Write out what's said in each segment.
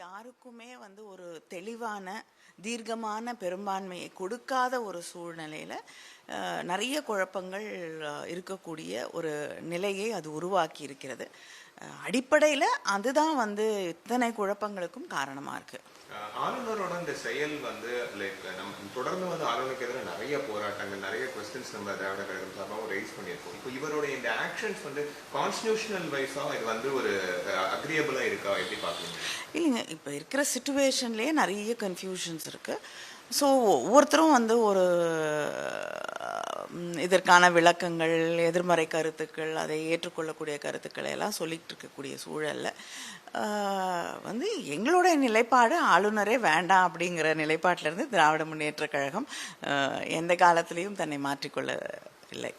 யாருக்குமே ஒரு தெளிவான தீர்க்கமான பெரும்பான்மையை கொடுக்காத ஒரு சூழ்நிலையில நிறைய குழப்பங்கள் இருக்கக்கூடிய ஒரு நிலையை அது உருவாக்கி இருக்கிறது. அடிப்படையில் அதுதான் இத்தனை குழப்பங்களுக்கும் காரணமா இருக்கு. ஆளுநரோட இந்த செயல் லைக் நம்ம தொடர்ந்து ஆளுநருக்கு எதிராக நிறைய போராட்டங்கள், நிறைய கொஸ்டின்ஸ் நம்ம திராவிட கழகம் சார்பாகவும் ரைஸ் பண்ணியிருக்கோம். இப்போ இவருடைய இந்த ஆக்ஷன்ஸ் கான்ஸ்டிடியூஷனல் வைஸா இது ஒரு அக்ரியபிளா இருக்கா, எப்படி பார்க்குறீங்க? இல்லைங்க, இப்போ இருக்கிற சிச்சுவேஷன்லேயே நிறைய கன்ஃபியூஷன்ஸ் இருக்குது. ஸோ ஒவ்வொருத்தரும் ஒரு இதற்கான விளக்கங்கள், எதிர்மறை கருத்துக்கள், அதை ஏற்றுக்கொள்ளக்கூடிய கருத்துக்களை எல்லாம் சொல்லிகிட்டு இருக்கக்கூடிய சூழலில் எங்களுடைய நிலைப்பாடு ஆளுநரே வேண்டாம் அப்படிங்கிற நிலைப்பாட்டிலிருந்து திராவிட முன்னேற்ற கழகம் எந்த காலத்திலையும் தன்னை மாற்றிக்கொள்ளவில்லை.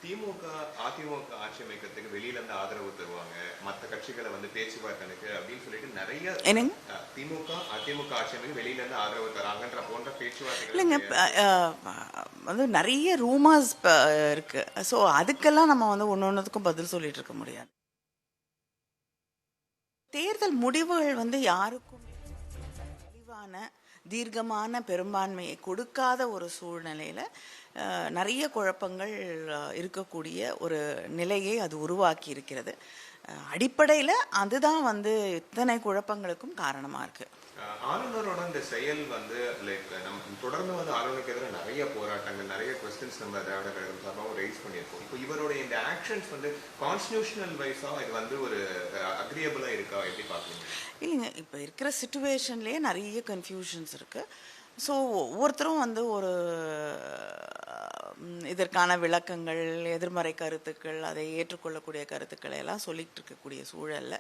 திமுக அதிமுக ஆட்சி அமைக்கிறதுக்கு வெளியில இருந்து ஆதரவு தருவாங்க, மற்ற கட்சிகளை பேச்சுவார்த்தைக்கு அப்படின்னு சொல்லிட்டு நிறைய திமுக அதிமுக ஆட்சி அமைக்க வெளியில இருந்து ஆதரவு தராங்கன்ற போன்ற பேச்சுவார்த்தைகள் இல்லைங்க. நிறைய ரூமர்ஸ் இருக்கு. ஸோ அதுக்கெல்லாம் நம்ம ஒன்னொன்னுக்கும் பதில் சொல்லிட்டு இருக்க முடியாது. தேர்தல் முடிவுகள் யாருக்கும் தெளிவான தீர்க்கமான பெரும்பான்மையை கொடுக்காத ஒரு சூழ்நிலையில் நிறைய குழப்பங்கள் இருக்கக்கூடிய ஒரு நிலையை அது உருவாக்கி இருக்கிறது. அடிப்படையில் அதுதான் இத்தனை குழப்பங்களுக்கும் காரணமாக இருக்குது. ஆளுநரோட இந்த செயல் லைக் நம்ம தொடர்ந்து ஆளுநருக்கு எதிராக நிறைய போராட்டங்கள், நிறைய கொஸ்டின்ஸ் நம்ம திராவிட கழகம் சார்பாகவும் ரைஸ் பண்ணியிருக்கோம். இப்போ இவருடைய இந்த ஆக்ஷன்ஸ் கான்ஸ்டிடியூஷனல் வைஸா இது ஒரு அக்ரியபிளா இருக்கா, எப்படி பார்க்குறீங்க? இல்லைங்க, இப்போ இருக்கிற சிச்சுவேஷன்லேயே நிறைய கன்ஃபியூஷன்ஸ் இருக்குது. ஸோ ஒவ்வொருத்தரும் ஒரு இதற்கான விளக்கங்கள், எதிர்மறை கருத்துக்கள், அதை ஏற்றுக்கொள்ளக்கூடிய கருத்துக்களை எல்லாம் சொல்லிகிட்டு இருக்கக்கூடிய சூழலில்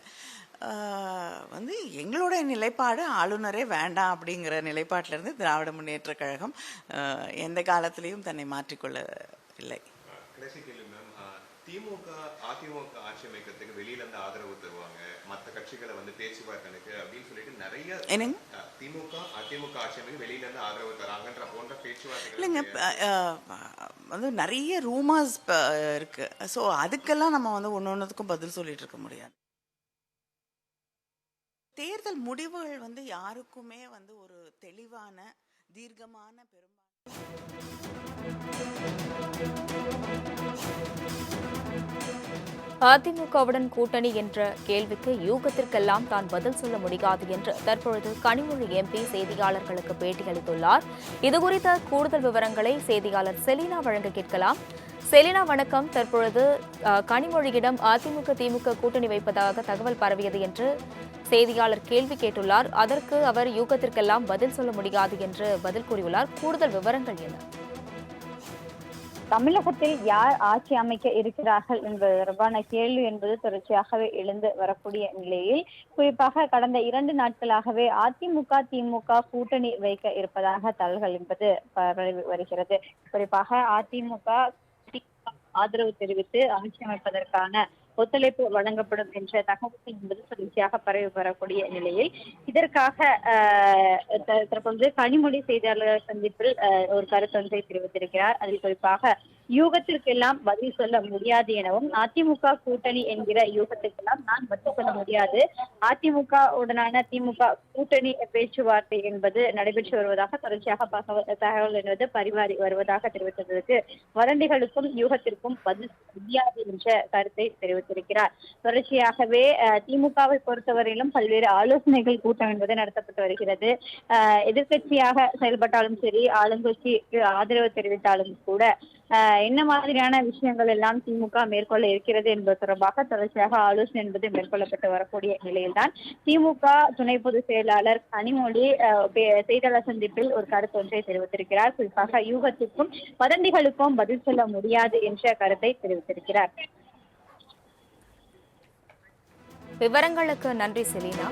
எங்களுடைய நிலைப்பாடு ஆளுநரே வேண்டாம் அப்படிங்கிற நிலைப்பாட்டிலிருந்து திராவிட முன்னேற்ற கழகம் எந்த காலத்திலையும் தன்னை மாற்றிக்கொள்ளவில்லை. திமுக அதிமுக ஆட்சி அமைக்கிறதுக்கு வெளியில இருந்து ஆதரவு தருவாங்க, மற்ற கட்சிகளை பேச்சுவார்த்தைக்கு அப்படின்னு சொல்லிட்டு நிறைய திமுக அதிமுக ஆட்சி அமைக்க வெளியில இருந்து ஆதரவு தராங்கன்ற போன்ற பேச்சுவார்த்தைகள் இல்லைங்க. நிறைய ரூமர்ஸ் இருக்கு. ஸோ அதுக்கெல்லாம் நம்ம ஒன்னொன்னுக்கும் பதில் சொல்லிட்டு இருக்க முடியாது. தேர்தல் முடிவுகள் யாருக்குமே ஒரு தெளிவான தீர்க்கமான அதிமுகவுடன் கூட்டணி என்ற கேள்விக்கு யூகத்திற்கெல்லாம் தான் பதில் சொல்ல முடியாது என்று தற்பொழுது கனிமொழி எம்பி செய்தியாளர்களுக்கு பேட்டியளித்துள்ளார். இதுகுறித்த கூடுதல் விவரங்களை செய்தியாளர் செலினா வழங்க கேட்கலாம். செலினா, வணக்கம். தற்பொழுது கனிமொழியிடம் அதிமுக திமுக கூட்டணி வைப்பதாக தகவல் பரவியது என்று செய்தியாளர் கேள்வி கேட்டுள்ளார். அதற்கு அவர் யூகத்திற்கெல்லாம் பதில் சொல்ல முடியாது என்று பதில் கூறியுள்ளார். கூடுதல் விவரங்கள் என்ன? தமிழகத்தில் யார் ஆட்சி அமைக்க இருக்கிறார்கள் என்பது தொடர்பான கேள்வி என்பது தொடர்ச்சியாகவே எழுந்து வரக்கூடிய நிலையில், குறிப்பாக கடந்த 2 நாட்களாகவே அதிமுக திமுக கூட்டணி வைக்க இருப்பதாக தகவல்கள் என்பது பரவி வருகிறது. குறிப்பாக அதிமுக ஆதரவு தெரிவித்து ஆட்சி அமைப்பதற்கான ஒத்துழைப்பு வழங்கப்படும் என்ற தகவல் என்பது தொடர்ச்சியாக பரவி வரக்கூடிய நிலையில், இதற்காக தற்பொழுது கனிமொழி செய்தியாளர் சந்திப்பில் ஒரு கருத்தொன்றை தெரிவித்திருக்கிறார். அதில் குறிப்பாக யூகத்திற்கெல்லாம் பதில் சொல்ல முடியாது எனவும், அதிமுக கூட்டணி என்கிற யூகத்திற்கெல்லாம் நான் பதில் சொல்ல முடியாது, அதிமுக உடனான திமுக கூட்டணி பேச்சுவார்த்தை என்பது நடைபெற்று வருவதாக தொடர்ச்சியாக தகவல் என்பது பரிமாறி வருவதாக தெரிவித்ததற்கு வதந்திகளுக்கும் யூகத்திற்கும் பதில் முடியாது என்ற கருத்தை தெரிவித்திருக்கிறார். தொடர்ச்சியாகவே திமுகவை பொறுத்தவரையிலும் பல்வேறு ஆலோசனைகள் கூட்டம் என்பது நடத்தப்பட்டு வருகிறது. எதிர்கட்சியாக செயல்பட்டாலும் சரி, ஆளுங்கட்சிக்கு ஆதரவு தெரிவித்தாலும் கூட என்ன மாதிரியான விஷயங்கள் எல்லாம் திமுக மேற்கொள்ள இருக்கிறது என்பது தொடர்பாக தொடர்ச்சியாக ஆலோசனை என்பது மேற்கொள்ளப்பட்டு வரக்கூடிய நிலையில்தான் திமுக துணை பொதுச் செயலாளர் கனிமொழி செய்தியாளர் சந்திப்பில் ஒரு கருத்து ஒன்றை தெரிவித்திருக்கிறார். குறிப்பாக யூகத்திற்கும் வதந்திகளுக்கும் பதில் சொல்ல முடியாது என்ற கருத்தை தெரிவித்திருக்கிறார். விவரங்களுக்கு நன்றி செலினா.